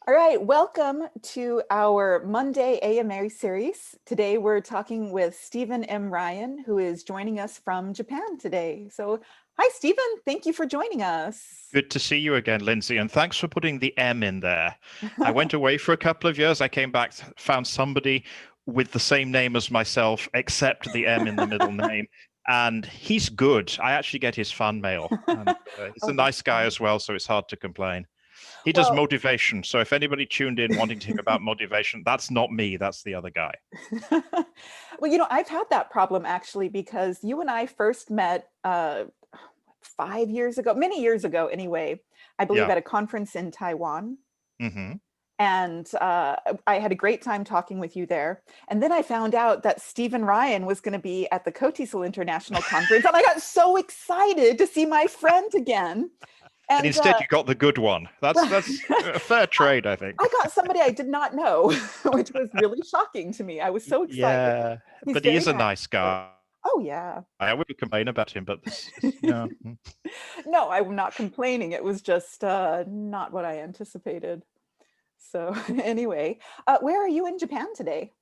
All right, welcome to our Monday AMA series. Today we're talking with Stephen M. Ryan, who is joining us from Japan today. So, hi, Stephen. Thank you for joining us. Good to see you again, Lindsay, and thanks for putting the M in there. I went away for a couple of years. I came back, found somebody with the same name as myself, except the M in the middle name. And he's good. I actually get his fan mail. And he's Oh, a that's nice guy fun. as well, so it's hard to complain. He does Well, motivation. So if anybody tuned in wanting to hear about motivation, that's not me. That's the other guy. I've had that problem actually because you and I first met 5 years ago, many years ago anyway, I believe Yeah. at a conference in Taiwan. Hmm. And I had a great time talking with you there. And then I found out that Stephen Ryan was going to be at the COTESOL International Conference. And I got so excited to see my friend again. And And instead, you got the good one. That's well, that's a fair trade, I think. I got somebody I did not know, which was really shocking to me. I was so excited. Yeah, He's but he very is a nice. nice guy. Oh, yeah. I would complain about him, but yeah. No, I'm not complaining. It was just not what I anticipated. So, anyway, where are you in Japan today?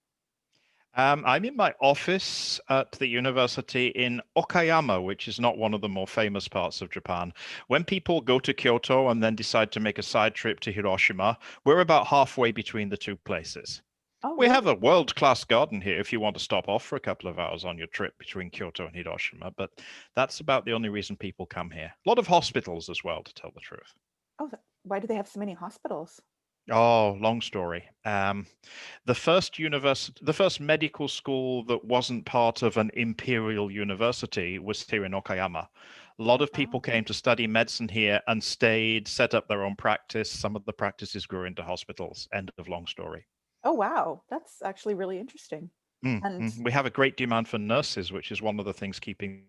I'm in my office at the university in Okayama, which is not one of the more famous parts of Japan. When people go to Kyoto and then decide to make a side trip to Hiroshima, we're about halfway between the two places. Oh, We have a really? world-class garden here if you want to stop off for a couple of hours on your trip between Kyoto and Hiroshima, but that's about the only reason people come here. A lot of hospitals as well, to tell the truth. Oh, why do they have so many hospitals? Oh, long story. The first medical school that wasn't part of an imperial university was here in Okayama. A lot Oh, of people wow. came to study medicine here and stayed, set up their own practice. Some of the practices grew into hospitals. End of long story. Oh, wow. That's actually really interesting. And We have a great demand for nurses, which is one of the things keeping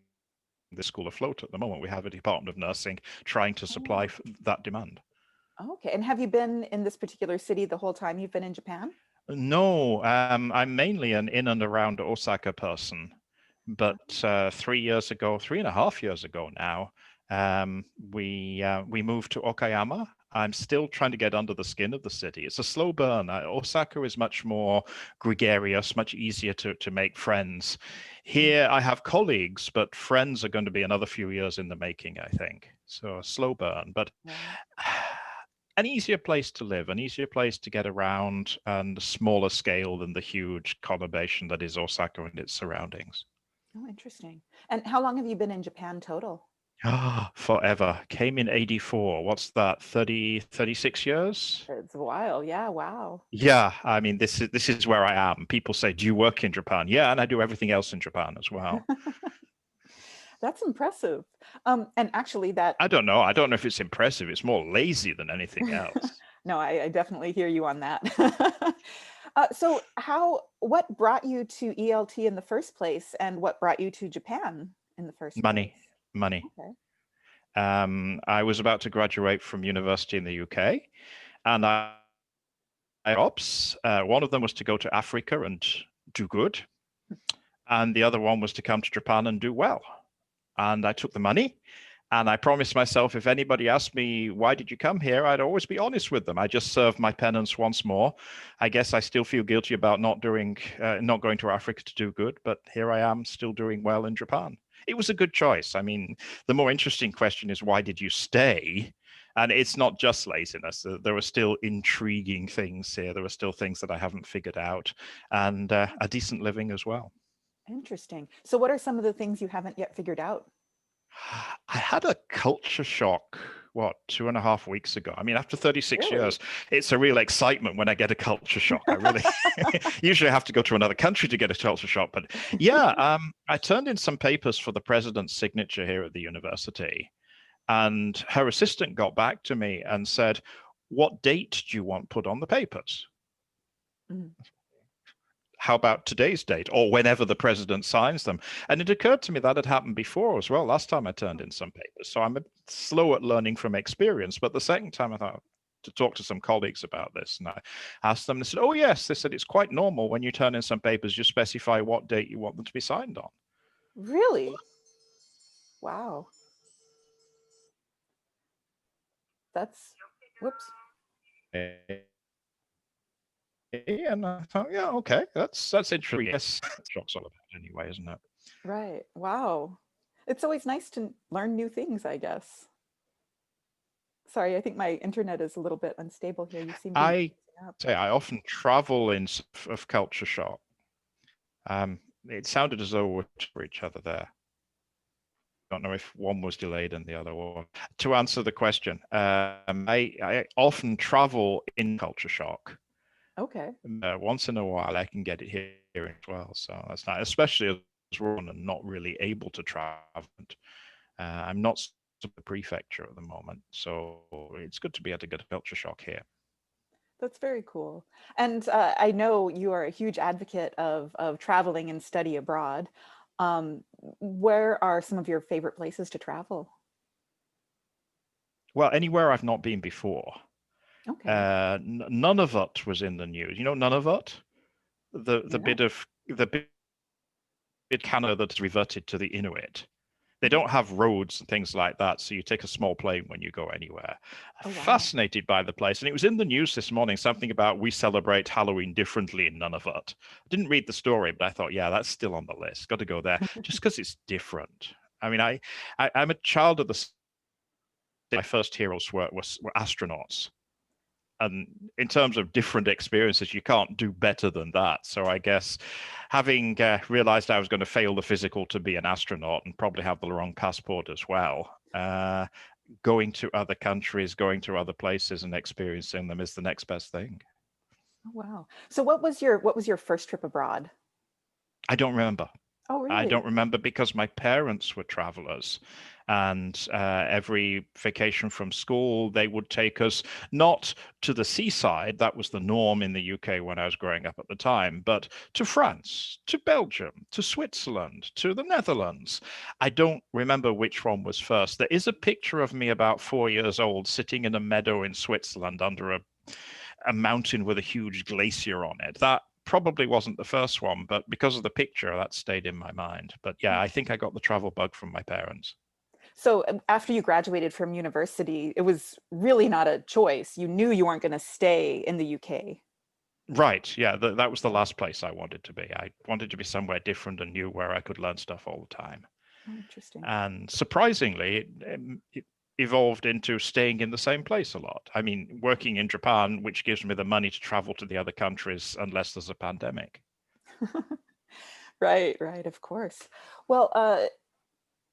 the school afloat at the moment. We have a department of nursing trying to supply oh, that demand. okay. And have you been in this particular city the whole time you've been in Japan? No, I'm mainly an in and around Osaka person. But 3 years ago, 3.5 years ago now, we moved to Okayama. I'm still trying to get under the skin of the city. It's a slow burn. Osaka is much more gregarious, much easier to make friends. Mm. Here, I have colleagues, but friends are going to be another few years in the making, I think. So a slow burn, but Right. an easier place to live, an easier place to get around, and a smaller scale than the huge conurbation that is Osaka and its surroundings. Oh, interesting. And how long have you been in Japan total? Ah, forever. Came in 84. What's that? 36 years? It's a while. Yeah, wow. Yeah, I mean this is where I am. People say, "Do you work in Japan?" Yeah, and I do everything else in Japan as well. That's impressive. And actually that I don't know. I don't know if it's impressive. It's more lazy than anything else. no, I definitely hear you on that. So what brought you to ELT in the first place and what brought you to Japan in the first Money, place? money. Okay. I was about to graduate from university in the UK, and I ops. One of them was to go to Africa and do good, and the other one was to come to Japan and do well. And I took the money, and I promised myself if anybody asked me why did you come here, I'd always be honest with them. I just served my penance once more. I guess I still feel guilty about not going to Africa to do good, but here I am, still doing well in Japan. It was a good choice. I mean, the more interesting question is why did you stay? And it's not just laziness. There are still intriguing things here. There are still things that I haven't figured out, and a decent living as well. Interesting. So what are some of the things you haven't yet figured out? I had a culture shock, what, 2.5 weeks ago. I mean, after 36 Really? years, it's a real excitement when I get a culture shock. I really usually have to go to another country to get a culture shock. But yeah, I turned in some papers for the president's signature here at the university. And her assistant got back to me and said, "What date do you want put on the papers? Mm. How about today's date or whenever the president signs them?" And it occurred to me that had happened before as well. Last time I turned in some papers. So I'm slow at learning from experience. But the second time I thought to talk to some colleagues about this, and I asked them, they said, "Oh, yes." They said, "It's quite normal when you turn in some papers, you specify what date you want them to be signed on." Really? Wow. That's whoops. And I thought, yeah, okay, that's interesting. Yes, shock's all about anyway, isn't it? Right. Wow. It's always nice to learn new things, I guess. Sorry, I think my internet is a little bit unstable here. You seem to be I breaking up. say I often travel in of culture shock. It sounded as though we're for each other there. Don't know if one was delayed and the other one. To answer the question, I often travel in culture shock. Okay. Once in a while, I can get it here as well. So that's nice, especially as we're on and not really able to travel. I'm not to the prefecture at the moment, so it's good to be able to get a culture shock here. That's very cool. And I know you are a huge advocate of traveling and study abroad. Where are some of your favorite places to travel? Well, anywhere I've not been before. Okay. Nunavut was in the news. You know Nunavut, the bit No. of the bit Canada that's reverted to the Inuit. They Mhm. don't have roads and things like that, so you take a small plane when you go anywhere. Oh, wow. Fascinated by the place, and it was in the news this morning, something about we celebrate Halloween differently in Nunavut. I didn't read the story, but I thought, yeah, that's still on the list. Got to go there just because it's different. I mean, I'm a child of the. My first heroes were astronauts, and in terms of different experiences, you can't do better than that. So I guess having realized I was going to fail the physical to be an astronaut and probably have the wrong passport as well, going to other countries, going to other places and experiencing them is the next best thing. Oh, wow. So what was your first trip abroad? I don't remember. Oh, I don't really? remember because my parents were travelers, and every vacation from school, they would take us not to the seaside, that was the norm in the UK when I was growing up at the time, but to France, to Belgium, to Switzerland, to the Netherlands. I don't remember which one was first. There is a picture of me about 4 years old sitting in a meadow in Switzerland under a mountain with a huge glacier on it. That probably wasn't the first one, but because of the picture, that stayed in my mind. But yeah, I think I got the travel bug from my parents. So after you graduated from university, it was really not a choice. You knew you weren't going to stay in the UK. Right. Yeah, that was the last place I wanted to be. I wanted to be somewhere different and new where I could learn stuff all the time. Oh, interesting. And surprisingly, it evolved into staying in the same place a lot. I mean, working in Japan, which gives me the money to travel to the other countries unless there's a pandemic. Right, right, of course. Well,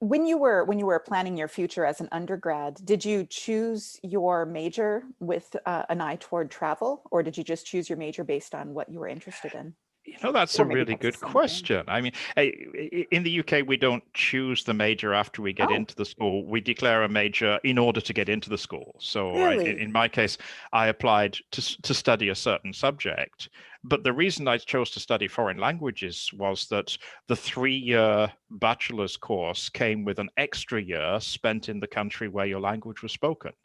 when you were planning your future as an undergrad, did you choose your major with an eye toward travel, or did you just choose your major based on what you were interested in? That's Or a maybe really that's the good same thing. question. I mean, in the UK, we don't choose the major after we get Oh, into the school. We declare a major in order to get into the school. So, really? in my case, I applied to study a certain subject. But the reason I chose to study foreign languages was that the 3 year bachelor's course came with an extra year spent in the country where your language was spoken. Oh,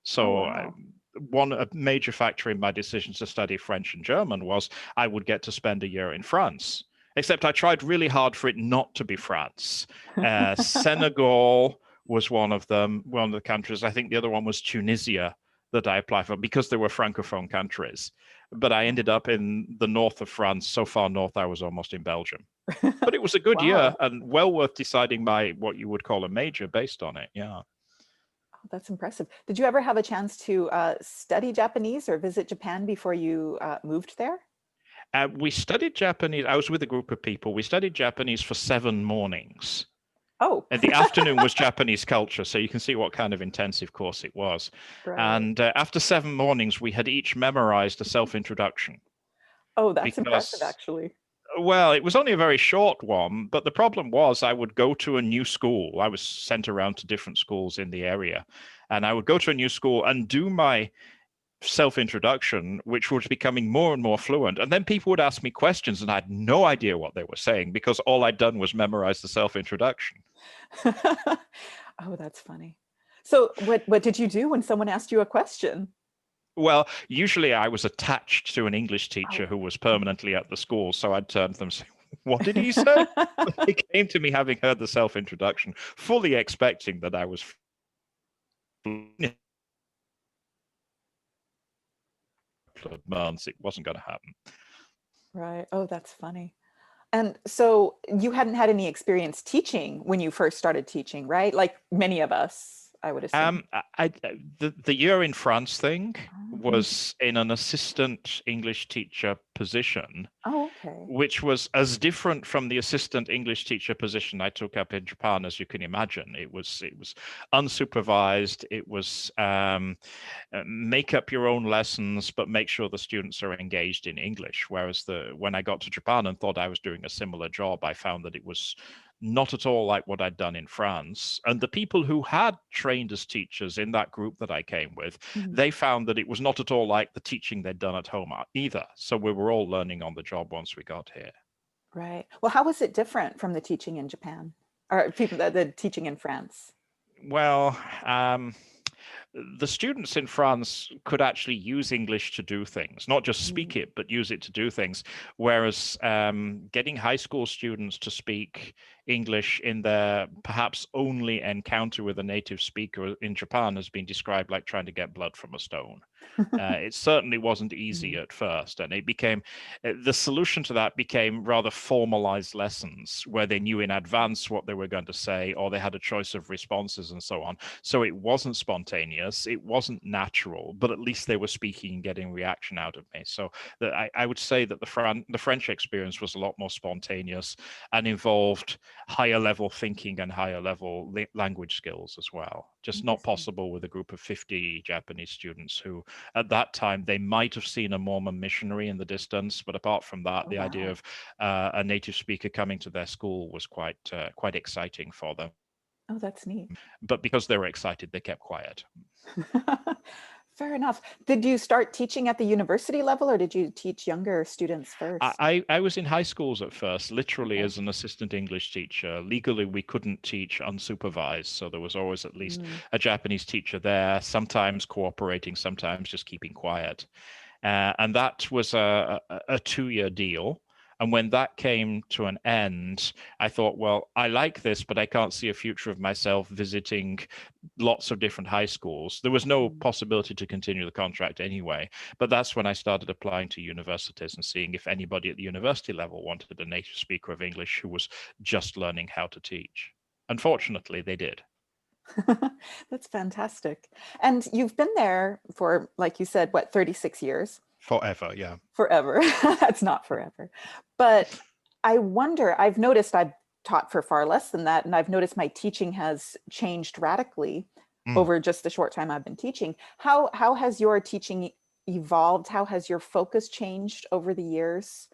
So wow. a major factor in my decision to study French and German was I would get to spend a year in France. Except I tried really hard for it not to be France. Senegal was one of the countries. I think the other one was Tunisia that I applied for because they were francophone countries. But I ended up in the north of France, so far north I was almost in Belgium. But it was a good year Wow, and well worth deciding my what you would call a major based on it. Yeah. that's impressive. Did you ever have a chance to study Japanese or visit Japan before you moved there? We studied Japanese. I was with a group of people. We studied Japanese for 7 mornings. Oh, And the afternoon was Japanese culture. So you can see what kind of intensive course it was. right. And after 7 mornings, we had each memorized a self introduction Oh, that's impressive, because, actually. well, it was only a very short one. But the problem was, I would go to a new school. I was sent around to different schools in the area. And I would go to a new school and do my self-introduction, which was becoming more and more fluent. And then people would ask me questions and I had no idea what they were saying because all I'd done was memorize the self-introduction. Oh, that's funny. So what did you do when someone asked you a question? Well, usually I was attached to an English teacher Oh. who was permanently at the school. So I'd turn to them and say, what did he say? They came to me having heard the self-introduction, fully expecting that I was couple of months, it wasn't going to happen. Right. Oh, that's funny. And so you hadn't had any experience teaching when you first started teaching, right? Like many of us, I would assume. The year in France thing Mhm. was in an assistant English teacher position, Oh, okay. which was as different from the assistant English teacher position I took up in Japan as you can imagine. It was unsupervised. It was make up your own lessons, but make sure the students are engaged in English. Whereas when I got to Japan and thought I was doing a similar job, I found that it was not at all like what I'd done in France. And the people who had trained as teachers in that group that I came with, Mhm. they found that it was not at all like the teaching they'd done at home either. So we were all learning on the job once we got here. Right. Well, how was it different from the teaching in Japan or people the teaching in France? Well, the students in France could actually use English to do things, not just speak Mm. it, but use it to do things. Whereas getting high school students to speak English in their perhaps only encounter with a native speaker in Japan has been described like trying to get blood from a stone. It certainly wasn't easy Mhm. at first, and it became the solution to that became rather formalized lessons where they knew in advance what they were going to say, or they had a choice of responses and so on. So it wasn't spontaneous, it wasn't natural, but at least they were speaking and getting reaction out of me. So I would say that the French experience was a lot more spontaneous and involved higher level thinking and higher level language skills as well. Just not Interesting. possible with a group of 50 Japanese students who, at that time, they might have seen a Mormon missionary in the distance, but apart from that, Oh, the idea wow. of a native speaker coming to their school was quite exciting for them. Oh, that's neat. But because they were excited, they kept quiet. Fair enough. Did you start teaching at the university level or did you teach younger students first? I was in high schools at first, literally Okay. as an assistant English teacher. Legally, we couldn't teach unsupervised, so there was always at least Mm. a Japanese teacher there, sometimes cooperating, sometimes just keeping quiet. And that was a 2-year deal. And when that came to an end, I thought, well, I like this, but I can't see a future of myself visiting lots of different high schools. There was no Mm. possibility to continue the contract anyway. But that's when I started applying to universities and seeing if anybody at the university level wanted a native speaker of English who was just learning how to teach. Unfortunately, they did. That's fantastic. And you've been there for, like you said, what, 36 years? Forever, yeah. Forever. That's not forever. But I wonder, I've noticed I've taught for far less than that, and I've noticed my teaching has changed radically Mm. over just the short time I've been teaching. How has your teaching evolved? How has your focus changed over the years?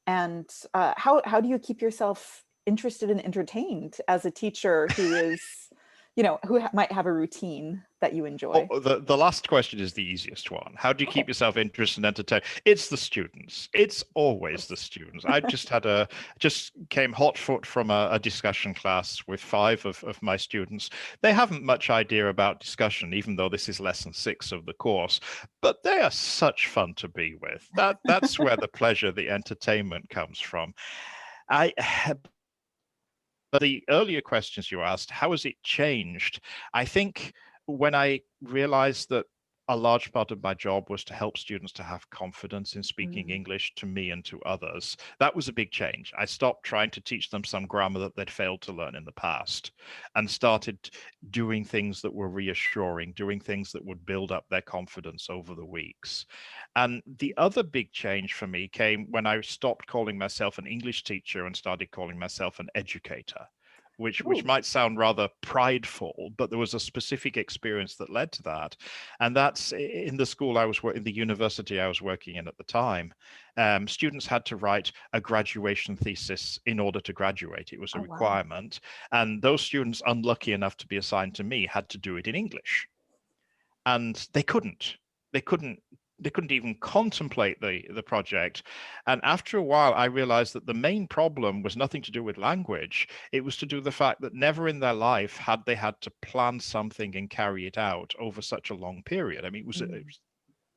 And how do you keep yourself interested and entertained as a teacher who is, who might have a routine that you enjoy? Oh, the last question is the easiest one. How do you keep Okay. yourself interested and entertained? It's the students. It's always the students. I just came hot foot from a discussion class with 5 of my students. They haven't much idea about discussion, even though this is lesson 6 of the course. But they are such fun to be with. That's where the pleasure, the entertainment comes from. I But the earlier questions you asked, how has it changed? I think when I realized that a large part of my job was to help students to have confidence in speaking Mm. English to me and to others, that was a big change. I stopped trying to teach them some grammar that they'd failed to learn in the past and started doing things that were reassuring, doing things that would build up their confidence over the weeks. And the other big change for me came when I stopped calling myself an English teacher and started calling myself an educator, which Ooh. might sound rather prideful, but there was a specific experience that led to that. And that's in the school I was in the university I was working in at the time. Students had to write a graduation thesis in order to graduate. It was a Oh, wow. requirement. And those students unlucky enough to be assigned to me had to do it in English. And they couldn't even contemplate the project. And after a while, I realized that the main problem was nothing to do with language. It was to do with the fact that never in their life had they had to plan something and carry it out over such a long period. I mean, it Mm. was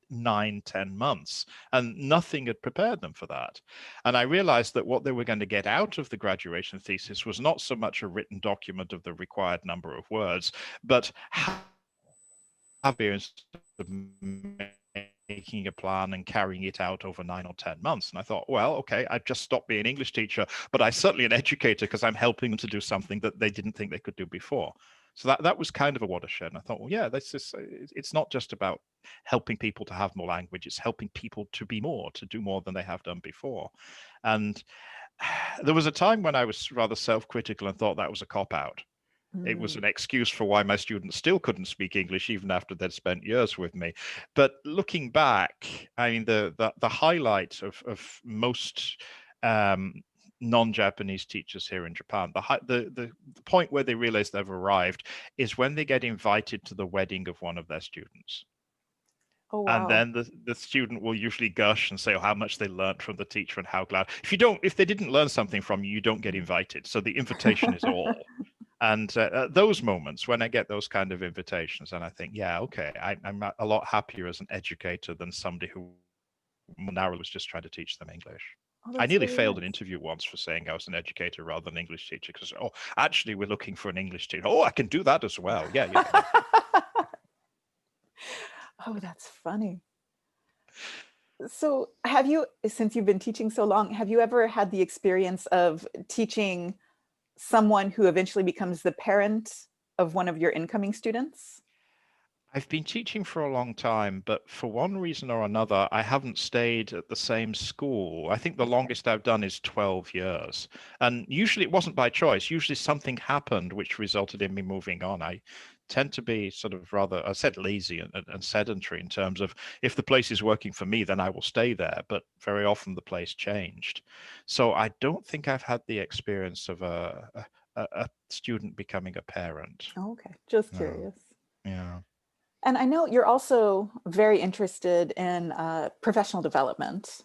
9, 10 months, and nothing had prepared them for that. And I realized that what they were going to get out of the graduation thesis was not so much a written document of the required number of words, but experience of making a plan and carrying it out over 9 or 10 months. And I thought, well, okay, I've just stopped being an English teacher, but I'm certainly an educator because I'm helping them to do something that they didn't think they could do before. So that was kind of a watershed. And I thought, well, yeah, it's not just about helping people to have more language, it's helping people to be more, to do more than they have done before. And there was a time when I was rather self-critical and thought that was a cop-out. It was an excuse for why my students still couldn't speak English even after they'd spent years with me. But looking back, I mean, the highlight of most non-Japanese teachers here in Japan, the point where they realize they've arrived is when they get invited to the wedding of one of their students. Oh, And wow. then the student will usually gush and say, oh, how much they learned from the teacher and how glad. If they didn't learn something from you, you don't get invited. So the invitation is all. And those moments when I get those kind of invitations, and I think, yeah, okay, I'm a lot happier as an educator than somebody who narrowly was just trying to teach them English. Oh, I that's nearly really failed an nice. interview once for saying I was an educator rather than an English teacher because, oh, actually, we're looking for an English teacher. Oh, I can do that as well. Yeah. Oh, that's funny. So since you've been teaching so long, have you ever had the experience of teaching someone who eventually becomes the parent of one of your incoming students? I've been teaching for a long time, but for one reason or another, I haven't stayed at the same school. I think the Okay. longest I've done is 12 years. And usually it wasn't by choice. Usually something happened which resulted in me moving on. I tend to be sort of rather, I said lazy and sedentary in terms of if the place is working for me, then I will stay there. But very often the place changed. So I don't think I've had the experience of a student becoming a parent. Oh, okay. Just No. curious. Yeah. And I know you're also very interested in professional development.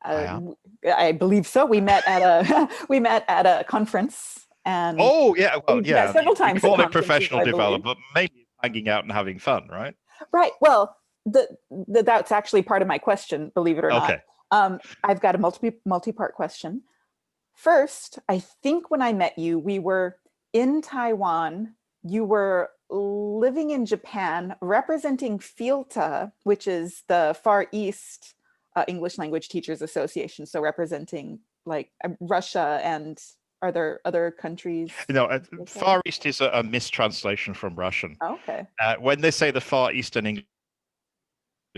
I Uh, am. I believe so. We met at a we met at a conference, and Oh, yeah. Well, we've met yeah. several We times at call it conferences, professional I believe. development, mainly hanging out and having fun, right? Right. Well, that's actually part of my question, believe it or not. Okay. I've got a multi-part question. First, I think when I met you, we were in Taiwan. You were living in Japan, representing FILTA, which is the Far East English Language Teachers Association. So representing like Russia, and are there other countries? You know, Like that? Far East is a mistranslation from Russian. Okay. When they say the Far Eastern English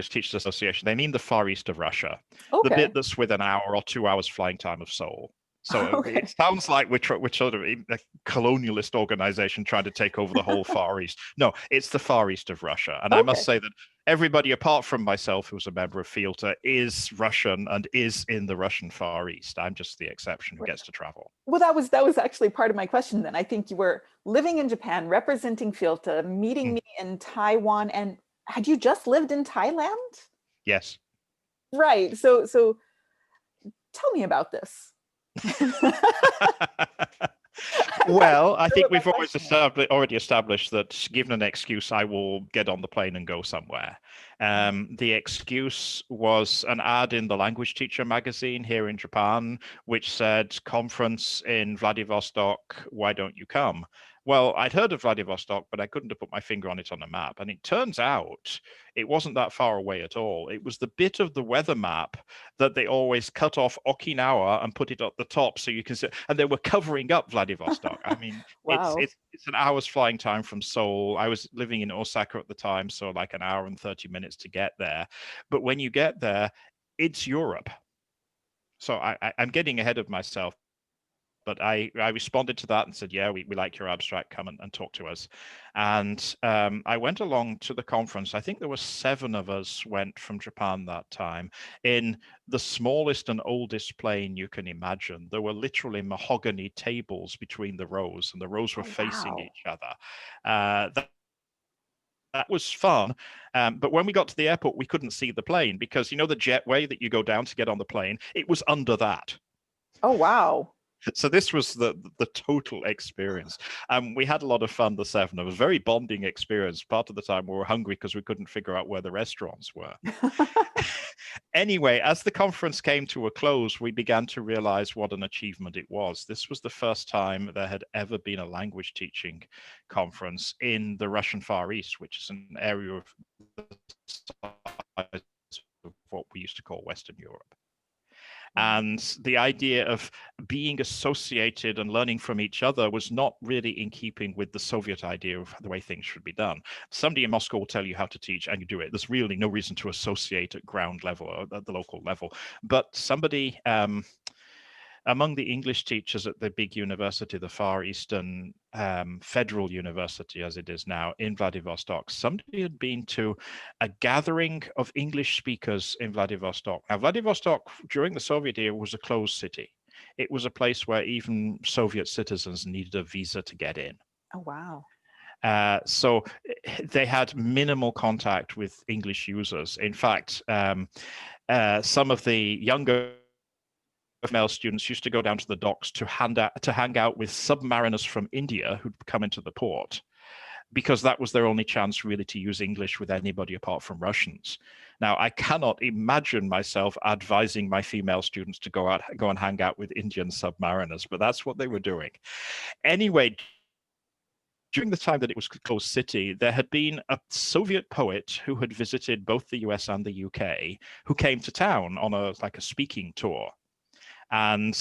Teachers Association, they mean the Far East of Russia, the bit Okay. that's within an hour or 2 hours flying time of Seoul. So it Okay. sounds like we're sort of a colonialist organization trying to take over the whole Far East. No, it's the Far East of Russia. And I must Okay. say that everybody apart from myself who's a member of FILTA is Russian and is in the Russian Far East. I'm just the exception who Right. gets to travel. Well, that was actually part of my question then. I think you were living in Japan, representing FILTA, meeting Mm, me in Taiwan, and had you just lived in Thailand? yes. Right. So tell me about this. I'm not Well, I sure think what my we've question is. already established that given an excuse, I will get on the plane and go somewhere. The excuse was an ad in the Language Teacher magazine here in Japan, which said, conference in Vladivostok, why don't you come? Well, I'd heard of Vladivostok, but I couldn't have put my finger on it on a map. And it turns out it wasn't that far away at all. It was the bit of the weather map that they always cut off Okinawa and put it at the top so you can see. And they were covering up Vladivostok. I mean, it's Wow. it's it's an hour's flying time from Seoul. I was living in Osaka at the time, so like an hour and 30 minutes to get there. But when you get there, it's Europe. So I'm getting ahead of myself. But I responded to that and said, yeah, we like your abstract, come and talk to us. And I went along to the conference. I think there were 7 of us went from Japan that time in the smallest and oldest plane you can imagine. There were literally mahogany tables between the rows, and the rows were Oh, facing wow. each other. That was fun. But when we got to the airport, we couldn't see the plane because, you know, the jetway that you go down to get on the plane, it was under that. Oh, wow. So this was the total experience. We had a lot of fun, the 7. It was a very bonding experience. Part of the time we were hungry because we couldn't figure out where the restaurants were. Anyway, as the conference came to a close, we began to realize what an achievement it was. This was the first time there had ever been a language teaching conference in the Russian Far East, which is an area of the size we used to call Western Europe. And the idea of being associated and learning from each other was not really in keeping with the Soviet idea of the way things should be done. Somebody in Moscow will tell you how to teach and you do it. There's really no reason to associate at ground level or at the local level. But somebody among the English teachers at the big university, the Far Eastern Federal University, as it is now, in Vladivostok, somebody had been to a gathering of English speakers in Vladivostok. Now, Vladivostok, during the Soviet era, was a closed city. It was a place where even Soviet citizens needed a visa to get in. Oh, wow. So they had minimal contact with English users. In fact, some of the younger female students used to go down to the docks to hang out with submariners from India who'd come into the port, because that was their only chance really to use English with anybody apart from Russians. Now, I cannot imagine myself advising my female students to go and hang out with Indian submariners, but that's what they were doing. Anyway, during the time that it was a closed city, there had been a Soviet poet who had visited both the US and the UK, who came to town on a speaking tour. And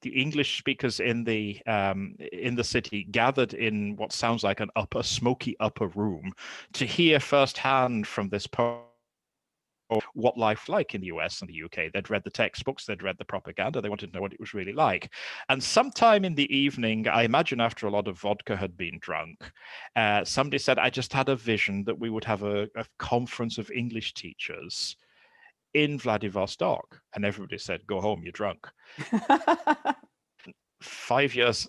the English speakers in the city gathered in what sounds like a smoky upper room to hear firsthand from this poet what life like in the US and the UK. They'd read the textbooks, they'd read the propaganda, they wanted to know what it was really like. And sometime in the evening, I imagine after a lot of vodka had been drunk, somebody said, I just had a vision that we would have a conference of English teachers in Vladivostok. And everybody said, go home, you're drunk. 5 years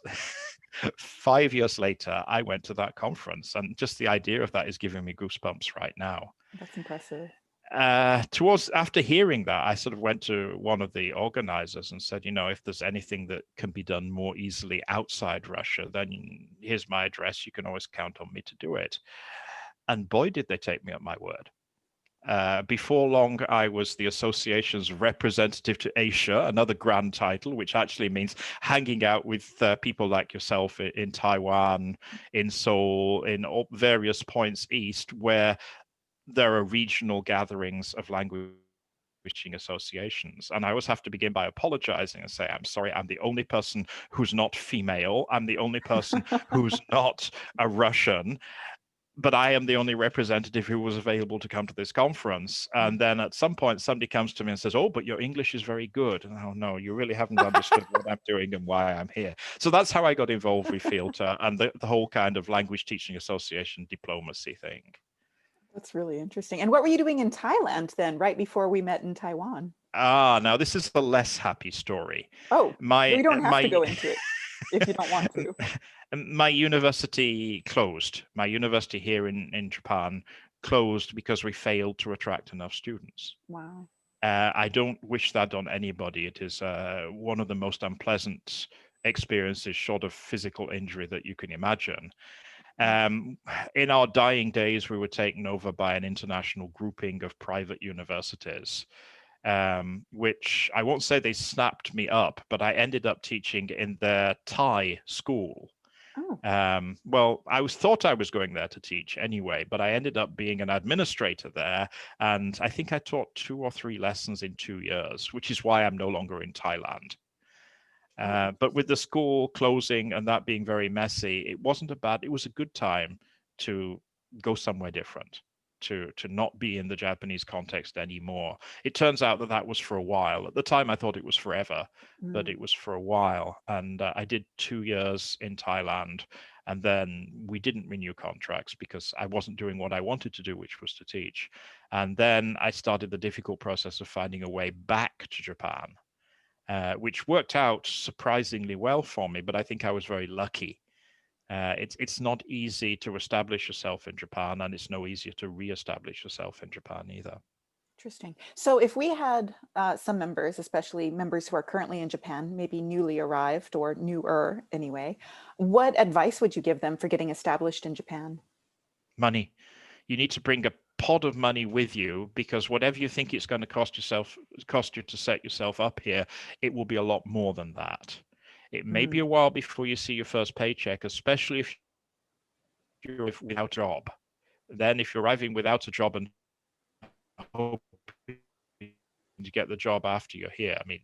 5 years later, I went to that conference, and just the idea of that is giving me goosebumps right now. That's impressive. After hearing that, I sort of went to one of the organizers and said, if there's anything that can be done more easily outside Russia, then here's my address. You can always count on me to do it. And boy, did they take me at my word. Before long, I was the association's representative to Asia, another grand title, which actually means hanging out with people like yourself in Taiwan, in Seoul, in various points east, where there are regional gatherings of language associations. And I always have to begin by apologizing and say, I'm sorry, I'm the only person who's not female. I'm the only person who's not a Russian. But I am the only representative who was available to come to this conference. And then at some point, somebody comes to me and says, oh, but your English is very good. And oh, no, you really haven't understood what I'm doing and why I'm here. So that's how I got involved with FIELTA and the whole kind of language teaching association diplomacy thing. That's really interesting. And what were you doing in Thailand then, right before we met in Taiwan? Now this is the less happy story. Oh, we don't have to go into it if you don't want to. My university closed. My university here in Japan closed because we failed to attract enough students. Wow. I don't wish that on anybody. It is one of the most unpleasant experiences, short of physical injury, that you can imagine. In our dying days, we were taken over by an international grouping of private universities, which I won't say they snapped me up, but I ended up teaching in their Thai school. Oh. Well, thought I was going there to teach anyway, but I ended up being an administrator there. And I think I taught 2 or 3 lessons in 2 years, which is why I'm no longer in Thailand. But with the school closing and that being very messy, it was a good time to go somewhere different, to not be in the Japanese context anymore. It turns out that was for a while. At the time, I thought it was forever, but it was for a while. And I did 2 years in Thailand, and then we didn't renew contracts because I wasn't doing what I wanted to do, which was to teach. And then I started the difficult process of finding a way back to Japan. Which worked out surprisingly well for me, but I think I was very lucky. It's not easy to establish yourself in Japan, and it's no easier to reestablish yourself in Japan either. Interesting. So if we had some members, especially members who are currently in Japan, maybe newly arrived or newer anyway, what advice would you give them for getting established in Japan? Money. You need to bring a pot of money with you, because whatever you think it's going to cost you to set yourself up here, it will be a lot more than that. It may be a while before you see your first paycheck, especially if you're without a job. Then if you're arriving without a job and to get the job after you're here. I mean,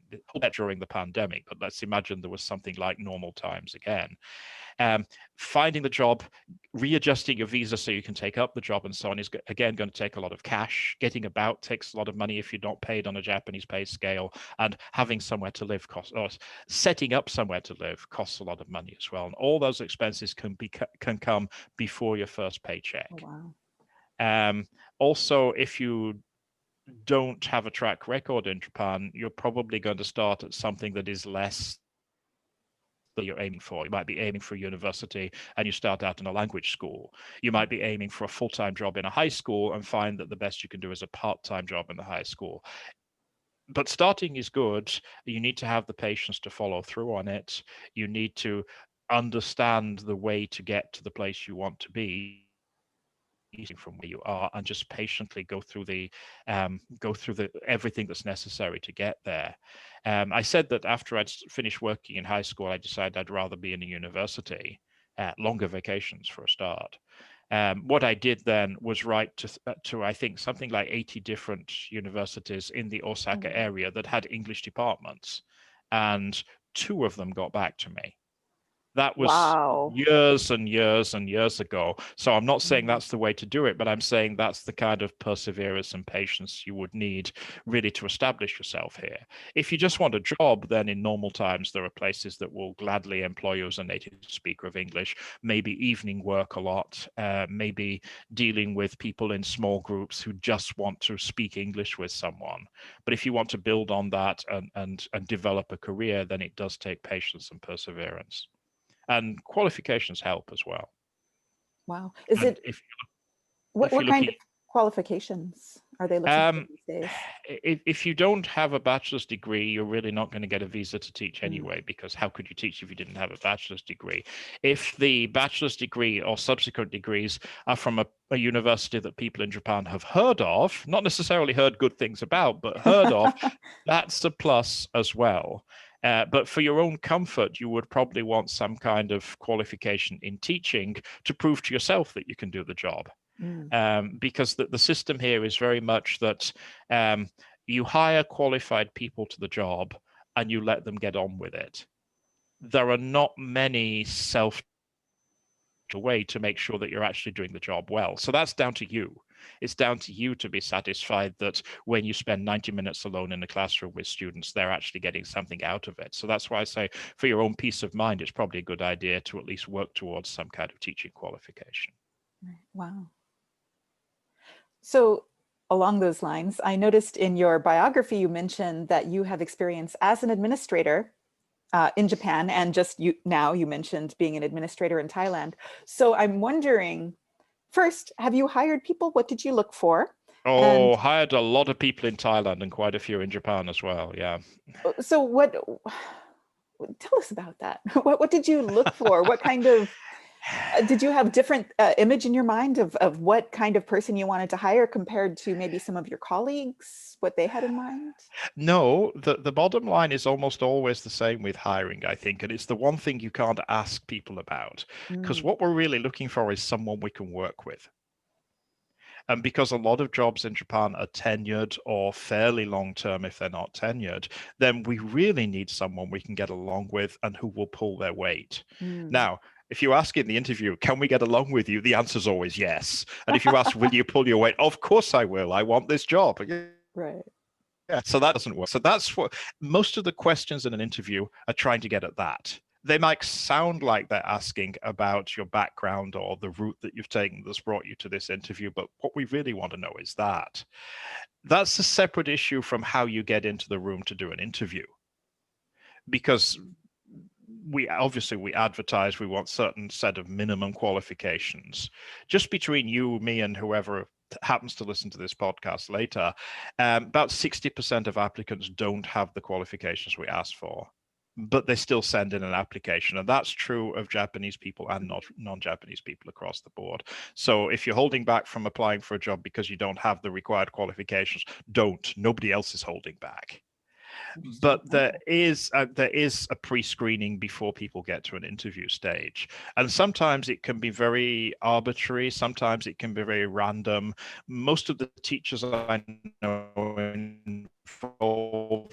during the pandemic, but let's imagine there was something like normal times again. Finding the job, readjusting your visa so you can take up the job and so on is again going to take a lot of cash. Getting about takes a lot of money if you're not paid on a Japanese pay scale, and having somewhere to live costs, or setting up somewhere to live costs a lot of money as well. And all those expenses can come before your first paycheck. Oh, wow. Also, if you don't have a track record in Japan, you're probably going to start at something that is less that you're aiming for. You might be aiming for a university and you start out in a language school. You might be aiming for a full-time job in a high school and find that the best you can do is a part-time job in the high school. But starting is good. You need to have the patience to follow through on it. You need to understand the way to get to the place you want to be from where you are, and just patiently go through the everything that's necessary to get there. I said that after I'd finished working in high school, I decided I'd rather be in a university, longer vacations for a start. What I did then was write to I think something like 80 different universities in the Osaka area that had English departments, and 2 of them got back to me. That was years and years and years ago. So I'm not saying that's the way to do it, but I'm saying that's the kind of perseverance and patience you would need really to establish yourself here. If you just want a job, then in normal times, there are places that will gladly employ you as a native speaker of English, maybe evening work a lot, maybe dealing with people in small groups who just want to speak English with someone. But if you want to build on that and develop a career, then it does take patience and perseverance. And qualifications help as well. Wow. What kind of qualifications are they looking for these days? If you don't have a bachelor's degree, you're really not going to get a visa to teach anyway, because how could you teach if you didn't have a bachelor's degree? If the bachelor's degree or subsequent degrees are from a university that people in Japan have heard of, not necessarily heard good things about, but heard of, that's a plus as well. But for your own comfort, you would probably want some kind of qualification in teaching to prove to yourself that you can do the job. Because the system here is very much that you hire qualified people to the job and you let them get on with it. There are not many way to make sure that you're actually doing the job well. So that's down to you. It's down to you to be satisfied that when you spend 90 minutes alone in a classroom with students, they're actually getting something out of it. So that's why I say for your own peace of mind, it's probably a good idea to at least work towards some kind of teaching qualification. Wow. So along those lines, I noticed in your biography, you mentioned that you have experience as an administrator in Japan, and just you mentioned being an administrator in Thailand. So I'm wondering, first, have you hired people? What did you look for? Oh, hired a lot of people in Thailand and quite a few in Japan as well. Yeah. So tell us about that. What did you look for? What kind of, did you have different image in your mind of what kind of person you wanted to hire compared to maybe some of your colleagues, what they had in mind? No, the bottom line is almost always the same with hiring, I think. And it's the one thing you can't ask people about, because what we're really looking for is someone we can work with. And because a lot of jobs in Japan are tenured or fairly long-term if they're not tenured, then we really need someone we can get along with and who will pull their weight. Now, if you ask in the interview, can we get along with you? The answer is always yes. And if you ask, will you pull your weight? Of course I will. I want this job. Right. Yeah, so that doesn't work. So that's what most of the questions in an interview are trying to get at that. They might sound like they're asking about your background or the route that you've taken that's brought you to this interview, but what we really want to know is that. That's a separate issue from how you get into the room to do an interview. Because we advertise, we want certain set of minimum qualifications. Just between you, me, and whoever happens to listen to this podcast later, about 60% of applicants don't have the qualifications we ask for, but they still send in an application. And that's true of Japanese people and non-Japanese people across the board. So if you're holding back from applying for a job because you don't have the required qualifications, don't. Nobody else is holding back. But there is a pre-screening before people get to an interview stage. And sometimes it can be very arbitrary. Sometimes it can be very random. Most of the teachers I know involved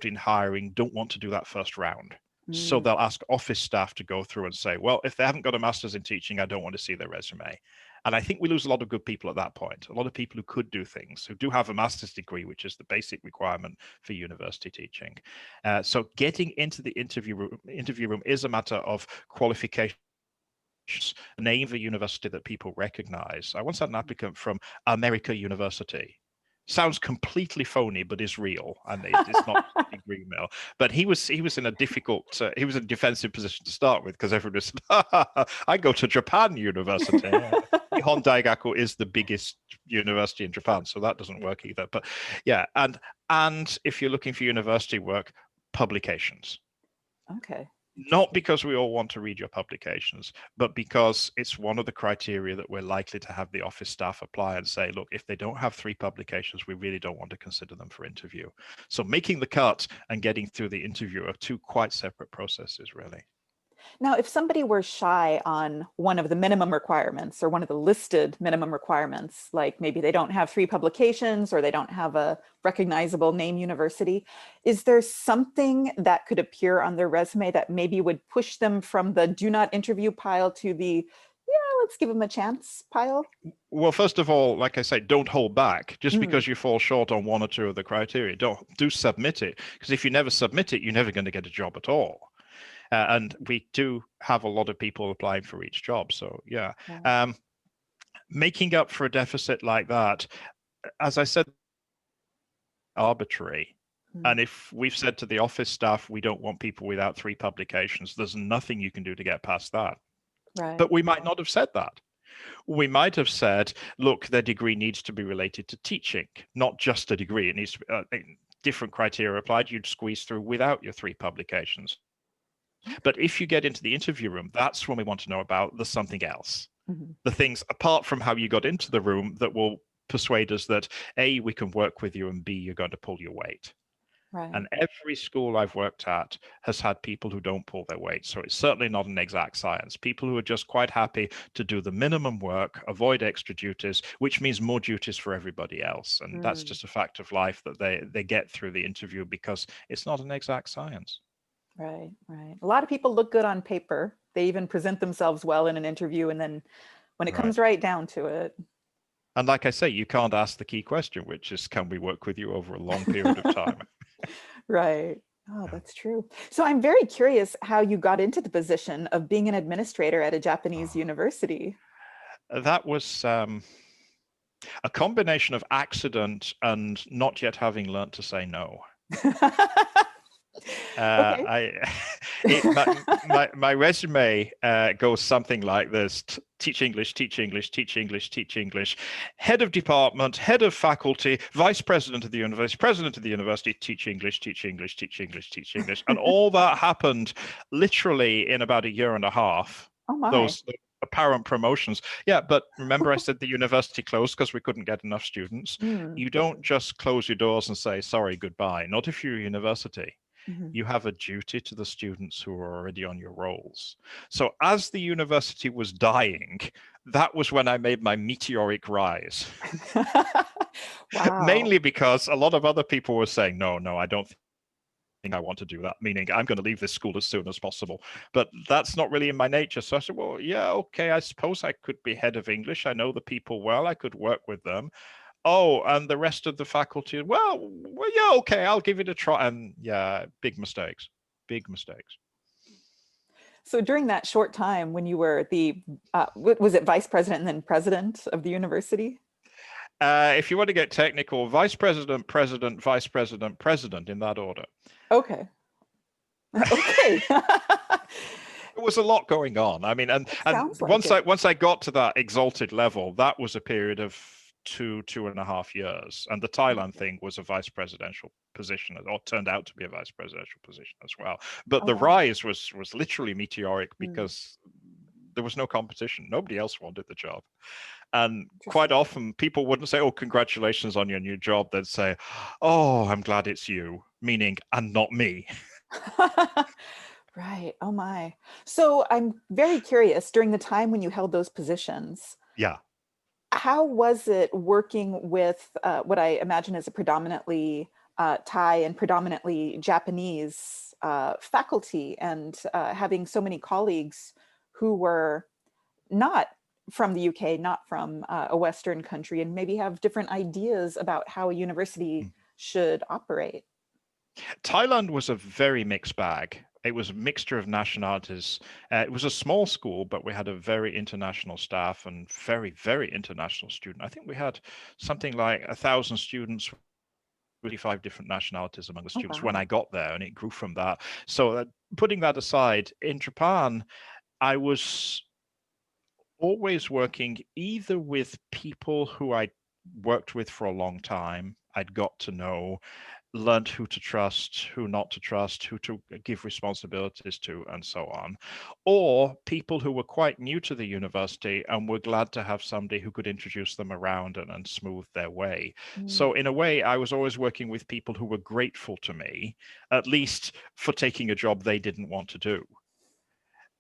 in hiring don't want to do that first round. So Mm. they'll ask office staff to go through and say, well, if they haven't got a master's in teaching, I don't want to see their resume. And I think we lose a lot of good people at that point, a lot of people who could do things, who do have a master's degree, which is the basic requirement for university teaching. So getting into the interview room is a matter of qualification, name of a university that people recognize. I once had an applicant from America University. Sounds completely phony, but is real, and it's not a degree mill. But he was in a difficult, he was in a defensive position to start with, because everyone said, "I go to Japan University." Nihon Daigaku is the biggest university in Japan, so that doesn't work either. But yeah, and if you're looking for university work, publications. Okay. Not because we all want to read your publications, but because it's one of the criteria that we're likely to have the office staff apply and say, look, if they don't have 3 publications, we really don't want to consider them for interview. So making the cut and getting through the interview are 2 quite separate processes, really. Now, if somebody were shy on one of the minimum requirements or one of the listed minimum requirements, like maybe they don't have 3 publications or they don't have a recognizable name university, is there something that could appear on their resume that maybe would push them from the do not interview pile to the, yeah, let's give them a chance pile? Well, first of all, like I say, don't hold back. Just Mm. because you fall short on 1 or 2 of the criteria, do submit it. Because if you never submit it, you're never going to get a job at all. And we do have a lot of people applying for each job. So yeah, Right. Making up for a deficit like that, as I said, arbitrary. Mm. And if we've said to the office staff, we don't want people without 3 publications, there's nothing you can do to get past that. Right. But we might not have said that. We might have said, look, their degree needs to be related to teaching, not just a degree. It needs to be different criteria applied. You'd squeeze through without your 3 publications. But if you get into the interview room, that's when we want to know about the something else. Mm-hmm. The things apart from how you got into the room that will persuade us that A, we can work with you, and B, you're going to pull your weight. Right. And every school I've worked at has had people who don't pull their weight. So it's certainly not an exact science. People who are just quite happy to do the minimum work, avoid extra duties, which means more duties for everybody else. And that's just a fact of life that they get through the interview, because it's not an exact science. Right, right. A lot of people look good on paper. They even present themselves well in an interview, and then when it comes right down to it. And like I say, you can't ask the key question, which is, can we work with you over a long period of time? Right. Oh, that's true. So I'm very curious how you got into the position of being an administrator at a Japanese university. That was a combination of accident and not yet having learned to say no. Okay. My resume goes something like this: teach English, teach English, teach English, teach English, head of department, head of faculty, vice president of the university, president of the university, teach English, teach English, teach English, teach English. And all that happened literally in about 1.5 years. Oh my. Those apparent promotions. Yeah, but remember I said the university closed because we couldn't get enough students. You don't just close your doors and say, sorry, goodbye. Not if you're a university. You have a duty to the students who are already on your rolls. So as the university was dying, that was when I made my meteoric rise. Wow. Mainly because a lot of other people were saying, no, I don't think I want to do that, meaning I'm going to leave this school as soon as possible. But that's not really in my nature. So I said, well, yeah, okay, I suppose I could be head of English. I know the people well. I could work with them. Oh, and the rest of the faculty, well, yeah, okay, I'll give it a try. And yeah, big mistakes. So during that short time when you were the, was it vice president and then president of the university? If you want to get technical, vice president, president, vice president, president, in that order. Okay. Okay. There was a lot going on. I mean, and once I got to that exalted level, that was a period of 2.5 years. And the Thailand thing was a vice presidential position, or turned out to be a vice presidential position as well. But the rise was literally meteoric, because there was no competition. Nobody else wanted the job. And quite often people wouldn't say, oh, congratulations on your new job. They'd say, oh, I'm glad it's you, meaning, and not me. Right. Oh my. So I'm very curious, during the time when you held those positions, yeah, how was it working with what I imagine is a predominantly Thai and predominantly Japanese faculty, and having so many colleagues who were not from the UK, not from a Western country, and maybe have different ideas about how a university should operate. Thailand was a very mixed bag. It was a mixture of nationalities. It was a small school, but we had a very international staff and very, very international student. I think we had something like 1,000 students, 35 different nationalities among the Oh, students when wow. I got there, and it grew from that. So putting that aside, in Japan, I was always working either with people who I worked with for a long time, I'd got to know, learned who to trust, who not to trust, who to give responsibilities to, and so on, or people who were quite new to the university and were glad to have somebody who could introduce them around and smooth their way. So in a way, I was always working with people who were grateful to me, at least for taking a job they didn't want to do.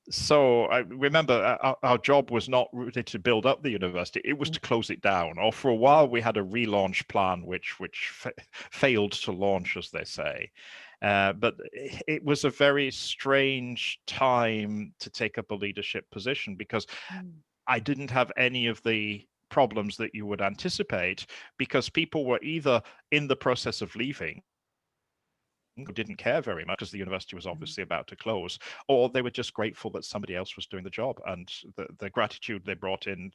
So I remember our job was not really to build up the university; it was to close it down. Or for a while, we had a relaunch plan, which failed to launch, as they say. But it was a very strange time to take up a leadership position because I didn't have any of the problems that you would anticipate, because people were either in the process of leaving, who didn't care very much because the university was obviously about to close, or they were just grateful that somebody else was doing the job, and the gratitude they brought in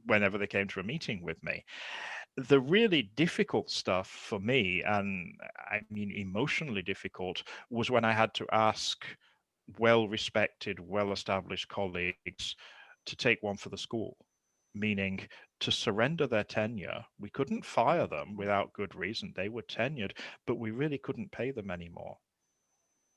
whenever they came to a meeting with me. The really difficult stuff for me, and I mean emotionally difficult, was when I had to ask well-respected, well-established colleagues to take one for the school, meaning to surrender their tenure. We couldn't fire them without good reason. They were tenured, but we really couldn't pay them anymore.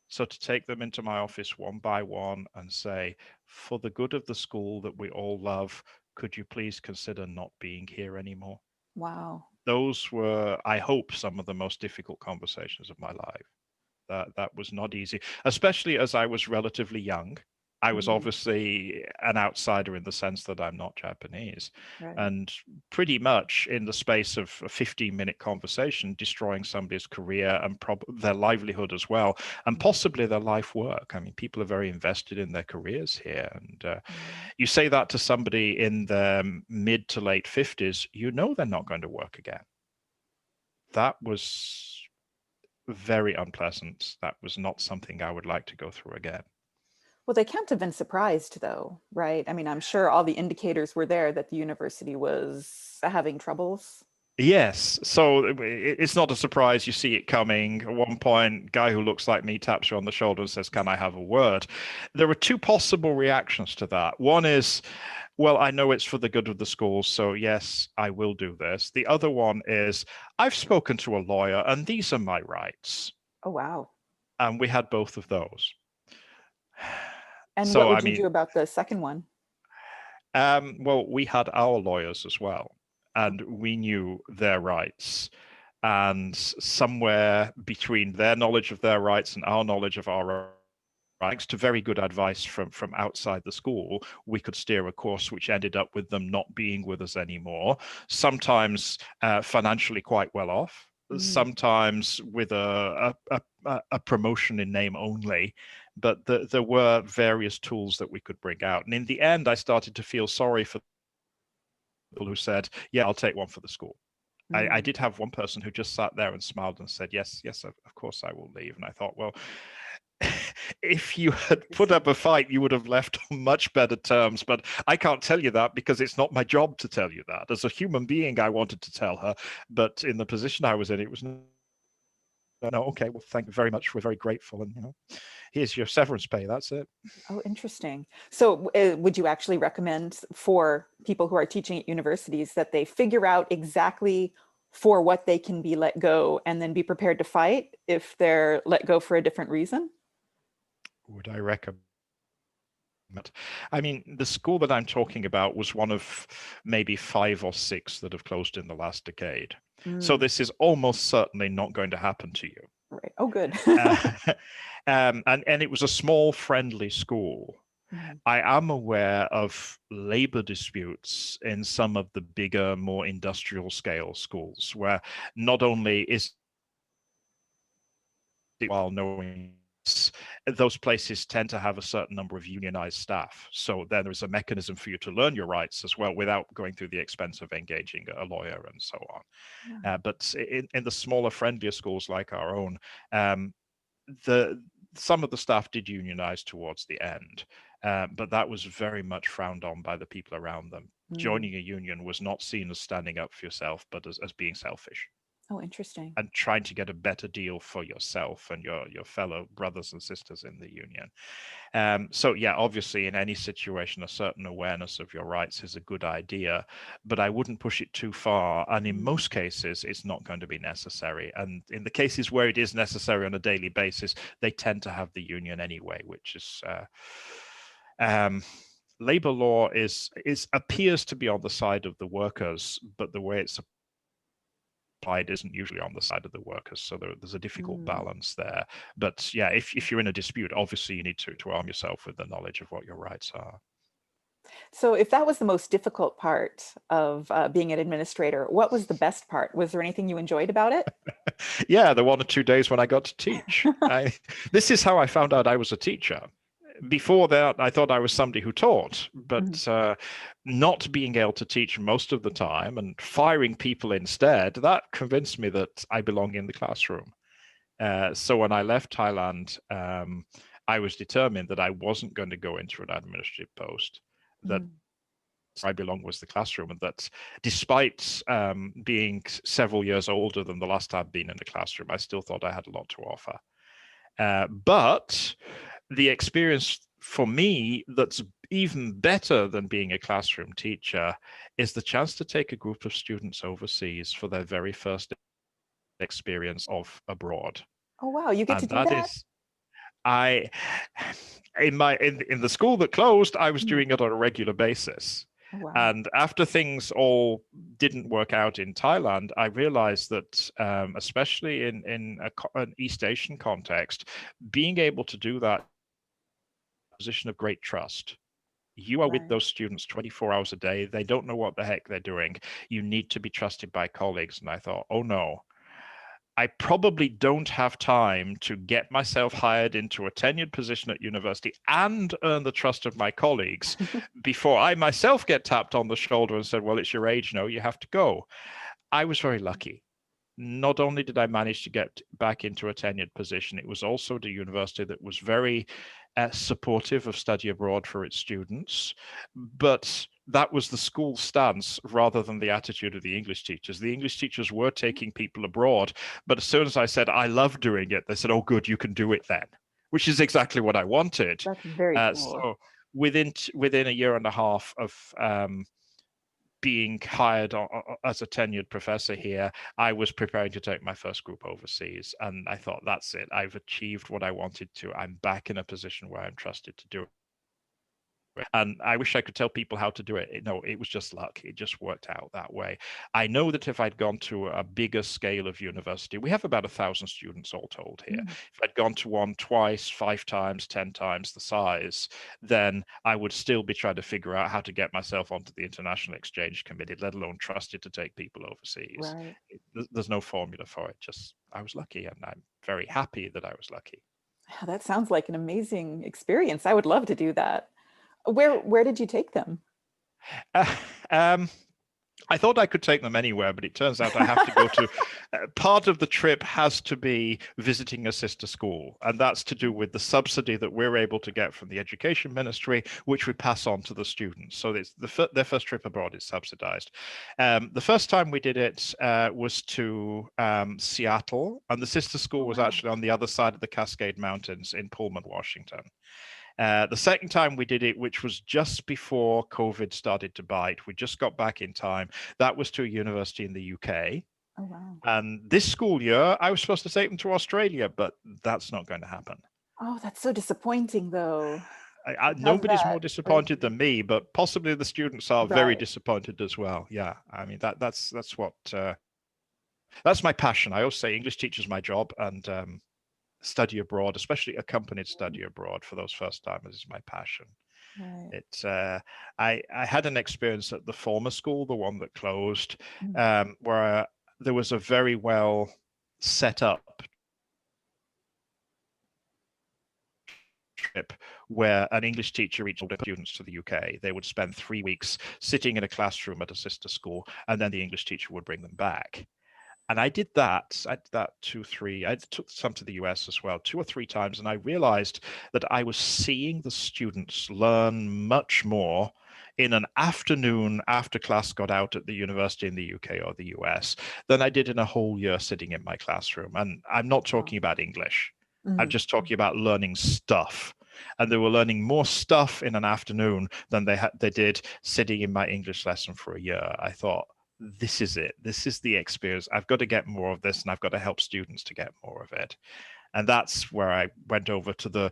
So to take them into my office one by one and say, for the good of the school that we all love, could you please consider not being here anymore? Wow. Those were, I hope, some of the most difficult conversations of my life. That was not easy, especially as I was relatively young. I was obviously an outsider in the sense that I'm not Japanese, Right. and pretty much in the space of a 15-minute conversation, destroying somebody's career and their livelihood as well, and possibly their life work. I mean, people are very invested in their careers here, and you say that to somebody in their mid to late 50s, you know they're not going to work again. That was very unpleasant. That was not something I would like to go through again. Well, they can't have been surprised, though, right? I mean, I'm sure all the indicators were there that the university was having troubles. Yes, so it's not a surprise. You see it coming. At one point, guy who looks like me taps you on the shoulder and says, "Can I have a word?" There are two possible reactions to that. One is, well, I know it's for the good of the school, so yes, I will do this. The other one is, I've spoken to a lawyer and these are my rights. Oh, wow. And we had both of those. And what So, I would you do mean, about the second one? well, we had our lawyers as well, and we knew their rights. And somewhere between their knowledge of their rights and our knowledge of our rights, thanks to very good advice from outside the school, we could steer a course which ended up with them not being with us anymore. Sometimes financially quite well off, sometimes with a promotion in name only. But there were various tools that we could bring out. And in the end, I started to feel sorry for people who said, yeah, I'll take one for the school. I did have one person who just sat there and smiled and said, yes, of course I will leave. And I thought, well, if you had put up a fight, you would have left on much better terms. But I can't tell you that because it's not my job to tell you that. As a human being, I wanted to tell her. But in the position I was in, it was no, okay, well, thank you very much. We're very grateful. And, here's your severance pay. That's it. Oh, interesting. So would you actually recommend for people who are teaching at universities that they figure out exactly for what they can be let go and then be prepared to fight if they're let go for a different reason? Would I recommend? I mean, the school that I'm talking about was one of maybe 5 or 6 that have closed in the last decade. So this is almost certainly not going to happen to you. Right. Oh, good. And it was a small, friendly school. I am aware of labor disputes in some of the bigger, more industrial scale schools, where not only is while knowing those places tend to have a certain number of unionized staff. So then there's a mechanism for you to learn your rights as well without going through the expense of engaging a lawyer and so on. But in the smaller, friendlier schools like our own, some of the staff did unionize towards the end, but that was very much frowned on by the people around them. Joining a union was not seen as standing up for yourself, but as being selfish. Oh, interesting. And trying to get a better deal for yourself and your fellow brothers and sisters in the union. So yeah, obviously in any situation, a certain awareness of your rights is a good idea, but I wouldn't push it too far. And in most cases, it's not going to be necessary. And in the cases where it is necessary on a daily basis, they tend to have the union anyway, which is labor law appears to be on the side of the workers, but the way it's applied isn't usually on the side of the workers. So there's a difficult balance there. But yeah, if you're in a dispute, obviously you need to arm yourself with the knowledge of what your rights are. So if that was the most difficult part of being an administrator, what was the best part? Was there anything you enjoyed about it? Yeah, the 1 or 2 days when I got to teach. This is how I found out I was a teacher. Before that, I thought I was somebody who taught, but not being able to teach most of the time and firing people instead, that convinced me that I belong in the classroom. So when I left Thailand, I was determined that I wasn't going to go into an administrative post, that I belong was the classroom, and that despite being several years older than the last I'd been in the classroom, I still thought I had a lot to offer. But the experience for me that's even better than being a classroom teacher is the chance to take a group of students overseas for their very first experience of abroad. Oh, wow. You get to do that? In the school that closed, I was doing it on a regular basis. Oh, wow. And after things all didn't work out in Thailand, I realized that, especially in an East Asian context, being able to do that position of great trust. You are with those students 24 hours a day. They don't know what the heck they're doing. You need to be trusted by colleagues. And I thought, oh no, I probably don't have time to get myself hired into a tenured position at university and earn the trust of my colleagues before I myself get tapped on the shoulder and said, well, it's your age, no, you have to go. I was very lucky. Not only did I manage to get back into a tenured position, it was also the university that was very supportive of study abroad for its students. But that was the school stance rather than the attitude of the English teachers. The English teachers were taking people abroad, but as soon as I said, I love doing it, they said, oh, good, you can do it then, which is exactly what I wanted. That's very cool. So within a year and a half of being hired as a tenured professor here, I was preparing to take my first group overseas. And I thought, that's it. I've achieved what I wanted to. I'm back in a position where I'm trusted to do it. And I wish I could tell people how to do it. No, it was just luck. It just worked out that way. I know that if I'd gone to a bigger scale of university, we have about 1,000 students all told here. If I'd gone to one twice, 5 times, 10 times the size, then I would still be trying to figure out how to get myself onto the International Exchange Committee, let alone trusted to take people overseas. There's no formula for it. Just I was lucky, and I'm very happy that I was lucky. That sounds like an amazing experience. I would love to do that. Where did you take them? I thought I could take them anywhere, but it turns out I have to go to part of the trip has to be visiting a sister school, and that's to do with the subsidy that we're able to get from the Education Ministry, which we pass on to the students. So their first trip abroad is subsidized. The first time we did it was to Seattle, and the sister school was actually on the other side of the Cascade Mountains in Pullman, Washington. The second time we did it, which was just before COVID started to bite, we just got back in time. That was to a university in the UK. Oh, wow. And this school year, I was supposed to take them to Australia, but that's not going to happen. Oh, that's so disappointing, though. Nobody's more disappointed than me, but possibly the students are very disappointed as well. Yeah, I mean, that's what, that's my passion. I always say English teacher's my job, and study abroad, especially accompanied study abroad for those first timers, is my passion. It's I had an experience at the former school, the one that closed, where there was a very well set up where an English teacher reached all the students to the UK. They would spend 3 weeks sitting in a classroom at a sister school, and then the English teacher would bring them back. And I did that. I did that I took some to the US as well, 2 or 3 times. And I realized that I was seeing the students learn much more in an afternoon after class got out at the university in the UK or the US than I did in a whole year sitting in my classroom. And I'm not talking about English. I'm just talking about learning stuff. And they were learning more stuff in an afternoon than they did sitting in my English lesson for a year. I thought, this is it. This is the experience. I've got to get more of this, and I've got to help students to get more of it. And that's where I went over to the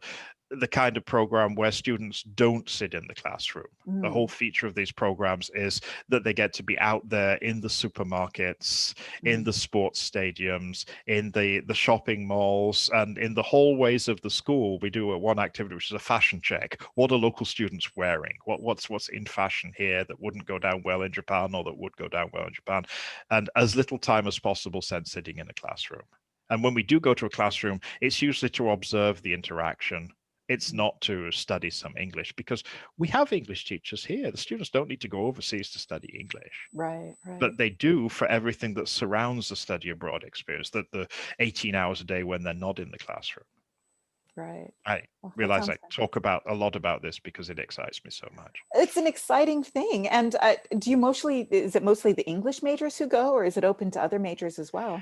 kind of program where students don't sit in the classroom. The whole feature of these programs is that they get to be out there in the supermarkets, in the sports stadiums, in the shopping malls, and in the hallways of the school. We do one activity, which is a fashion check. What are local students wearing? What's in fashion here that wouldn't go down well in Japan or that would go down well in Japan? And as little time as possible spent sitting in a classroom. And when we do go to a classroom, it's usually to observe the interaction. It's not to study some English, because we have English teachers here. The students don't need to go overseas to study English. Right. But they do for everything that surrounds the study abroad experience, that the 18 hours a day when they're not in the classroom. Right. I realize I talk a lot about this because it excites me so much. It's an exciting thing. And is it mostly the English majors who go, or is it open to other majors as well?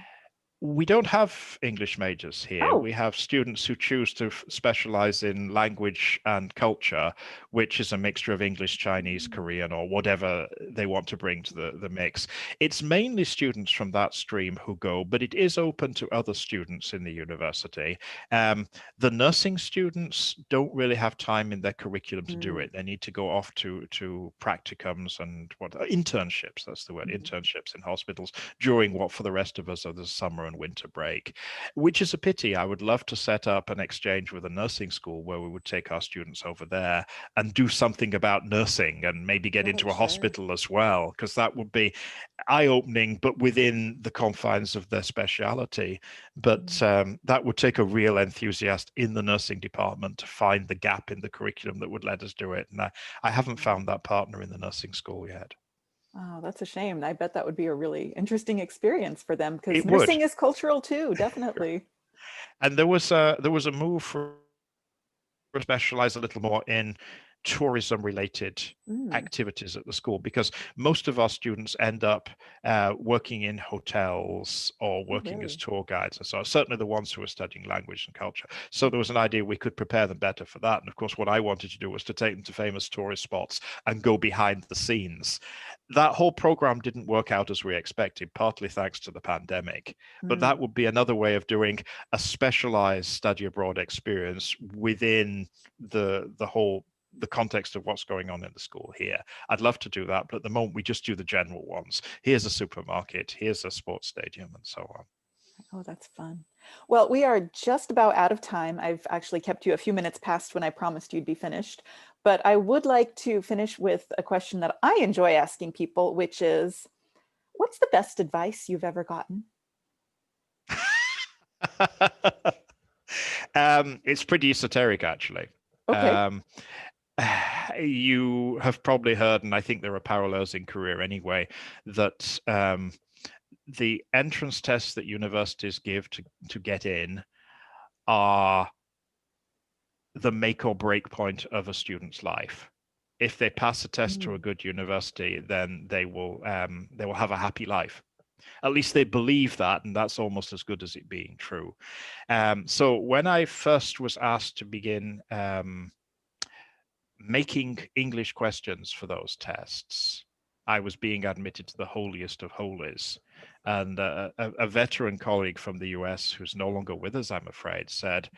We don't have English majors here. Oh. We have students who choose to specialize in language and culture, which is a mixture of English, Chinese, Korean, or whatever they want to bring to the mix. It's mainly students from that stream who go, but it is open to other students in the university. The nursing students don't really have time in their curriculum to do it. They need to go off to practicums and internships, that's the word, internships in hospitals during what for the rest of us are the summer and winter break, which is a pity. I would love to set up an exchange with a nursing school where we would take our students over there and do something about nursing and maybe get into a hospital as well, because that would be eye-opening, but within the confines of their speciality. But that would take a real enthusiast in the nursing department to find the gap in the curriculum that would let us do it. And I haven't found that partner in the nursing school yet. Oh, that's a shame. I bet that would be a really interesting experience for them, because nursing is cultural too, definitely. And there was a move for specialize a little more in tourism related activities at the school, because most of our students end up working in hotels or working as tour guides, and so certainly the ones who are studying language and culture. So there was an idea we could prepare them better for that. And of course, what I wanted to do was to take them to famous tourist spots and go behind the scenes. That whole program didn't work out as we expected, partly thanks to the pandemic. But that would be another way of doing a specialized study abroad experience within the context of what's going on in the school here. I'd love to do that, but at the moment we just do the general ones. Here's a supermarket, here's a sports stadium, and so on. Oh, that's fun. Well, we are just about out of time. I've actually kept you a few minutes past when I promised you'd be finished, but I would like to finish with a question that I enjoy asking people, which is, what's the best advice you've ever gotten? It's pretty esoteric, actually. Okay. You have probably heard, and I think there are parallels in career anyway, that the entrance tests that universities give to get in are the make or break point of a student's life. If they pass a test to a good university, then they will have a happy life. At least they believe that, and that's almost as good as it being true. So when I first was asked to begin making English questions for those tests, I was being admitted to the holiest of holies. And a veteran colleague from the US, who's no longer with us, I'm afraid, said,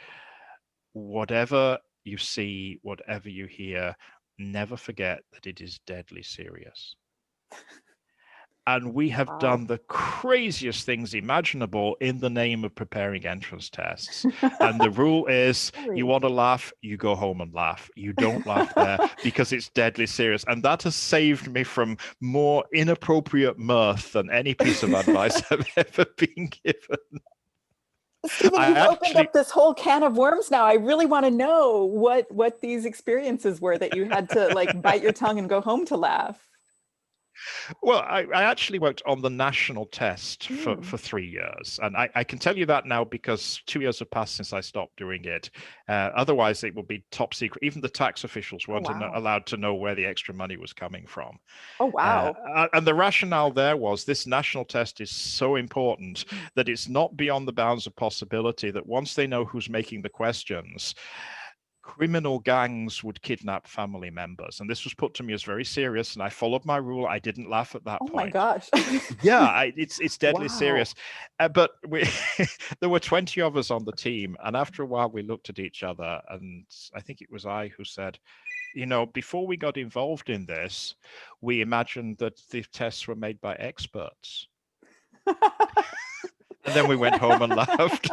whatever you see, whatever you hear, never forget that it is deadly serious. And we have done the craziest things imaginable in the name of preparing entrance tests. And the rule is, you want to laugh, you go home and laugh. You don't laugh there because it's deadly serious. And that has saved me from more inappropriate mirth than any piece of advice I've ever been given. Stephen, I you've opened actually up this whole can of worms now. I really want to know what these experiences were that you had to like bite your tongue and go home to laugh. Well, I actually worked on the national test Mm. for 3 years. And I can tell you that now because 2 years have passed since I stopped doing it. Otherwise, it would be top secret. Even the tax officials Oh, weren't wow. allowed to know where the extra money was coming from. Oh, wow. And the rationale there was this national test is so important Mm. that it's not beyond the bounds of possibility that once they know who's making the questions, criminal gangs would kidnap family members. And this was put to me as very serious. And I followed my rule. I didn't laugh at that Oh my point. gosh. Yeah, it's deadly Wow. serious. But there were 20 of us on the team. And after a while, we looked at each other. And I think it was I who said, before we got involved in this, we imagined that the tests were made by experts. And then we went home and laughed.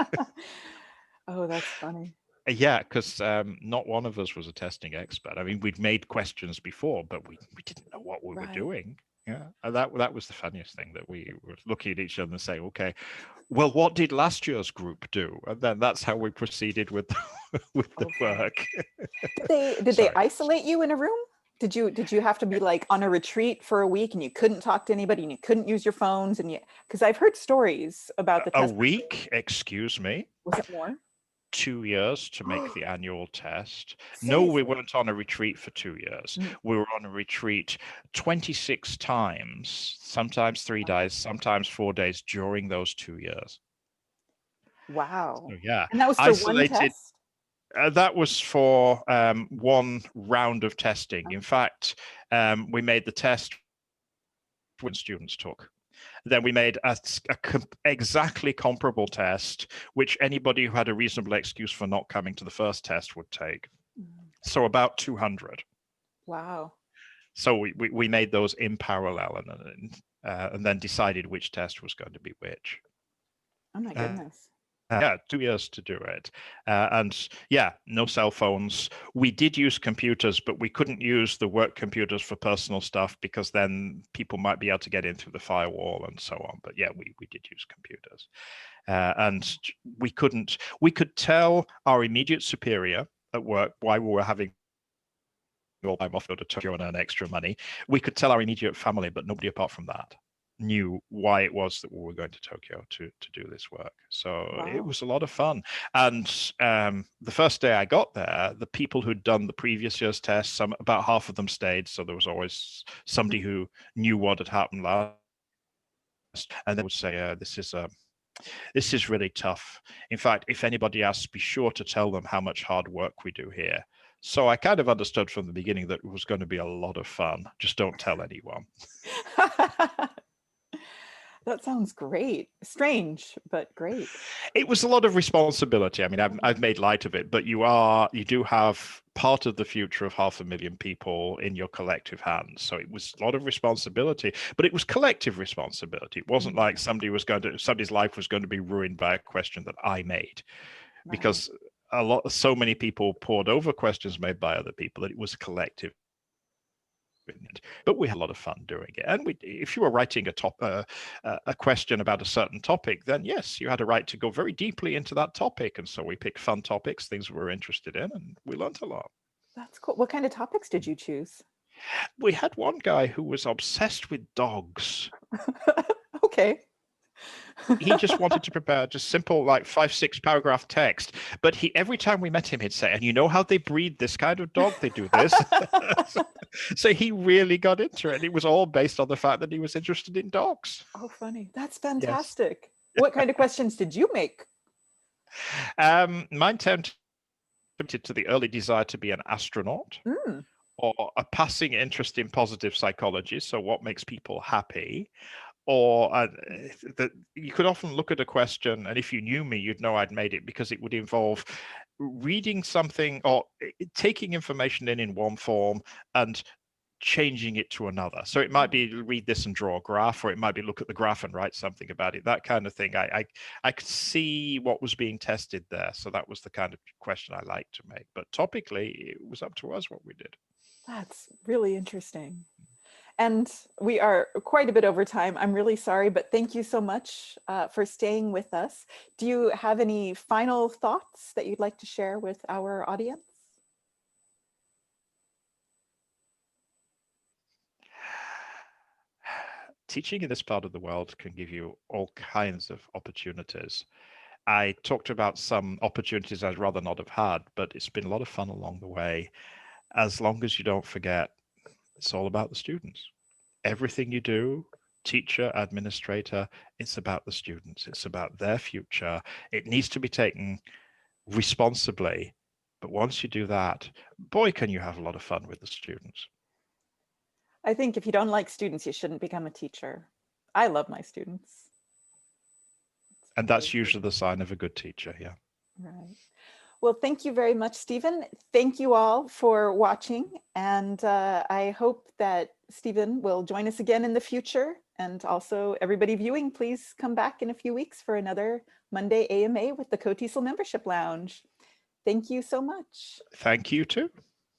Oh, that's funny. Yeah, because not one of us was a testing expert. I mean, we'd made questions before, but we didn't know what we were Right. doing. Yeah, and that was the funniest thing, that we were looking at each other and saying, "Okay, well, what did last year's group do?" And then that's how we proceeded with with the Oh, funny. work. Did they Sorry. isolate you in a room? Did you have to be like on a retreat for a week and you couldn't talk to anybody and you couldn't use your phones and you because I've heard stories about the A test. week, excuse me. Was it more? 2 years to make the annual test. No, we Seriously? weren't on a retreat for 2 years. Mm. We were on a retreat 26 times, sometimes 3 days, sometimes 4 days during those 2 years. So Wow. yeah, And that was for one isolated. test? That was for one round of testing. Oh, In fact, we made the test when students took. Then we made exactly comparable test, which anybody who had a reasonable excuse for not coming to the first test would take. mm. So about 200. Wow. So we made those in parallel and then decided which test was going to be which. Oh my goodness. Yeah, 2 years to do it. And yeah, no cell phones. We did use computers, but we couldn't use the work computers for personal stuff because then people might be able to get in through the firewall and so on. But yeah, we did use computers. And we could tell our immediate superior at work why we were having all time off to Tokyo and earn extra money. We could tell our immediate family, but nobody apart from that knew why it was that we were going to Tokyo to do this work. So it Wow. was a lot of fun. And the first day I got there, the people who'd done the previous year's tests, about half of them stayed. So there was always somebody who knew what had happened last. And they would say, this is really tough. In fact, if anybody asks, be sure to tell them how much hard work we do here. So I kind of understood from the beginning that it was going to be a lot of fun. Just don't tell anyone. That sounds great. Strange, but great. It was a lot of responsibility. I mean, I've made light of it, but you do have part of the future of 500,000 people in your collective hands. So it was a lot of responsibility, but it was collective responsibility. It wasn't like somebody's life was going to be ruined by a question that I made, Right. because so many people poured over questions made by other people that it was collective. But we had a lot of fun doing it. And if you were writing a question about a certain topic, then yes, you had a right to go very deeply into that topic. And so we picked fun topics, things we were interested in, and we learned a lot. That's cool. What kind of topics did you choose? We had one guy who was obsessed with dogs. Okay. He just wanted to prepare just simple, like 5-6 paragraph text. But every time we met him, he'd say, and you know how they breed this kind of dog? They do this. So he really got into it. And it was all based on the fact that he was interested in dogs. Oh, funny. That's Yes. fantastic. What kind of questions did you make? Mine tended to the early desire to be an astronaut, Mm. or a passing interest in positive psychology. So what makes people happy? Or that you could often look at a question, and if you knew me, you'd know I'd made it because it would involve reading something or taking information in one form and changing it to another. So it might be read this and draw a graph, or it might be look at the graph and write something about it, that kind of thing. I could see what was being tested there. So that was the kind of question I liked to make. But topically, it was up to us what we did. That's really interesting. And we are quite a bit over time. I'm really sorry, but thank you so much for staying with us. Do you have any final thoughts that you'd like to share with our audience? Teaching in this part of the world can give you all kinds of opportunities. I talked about some opportunities I'd rather not have had, but it's been a lot of fun along the way. As long as you don't forget, it's all about the students. Everything you do, teacher, administrator, it's about the students. It's about their future. It needs to be taken responsibly. But once you do that, boy, can you have a lot of fun with the students. I think if you don't like students, you shouldn't become a teacher. I love my students. And that's usually the sign of a good teacher, yeah. Right. Well, thank you very much, Stephen. Thank you all for watching. And I hope that Stephen will join us again in the future. And also everybody viewing, please come back in a few weeks for another Monday AMA with the COTESOL Membership Lounge. Thank you so much. Thank you too.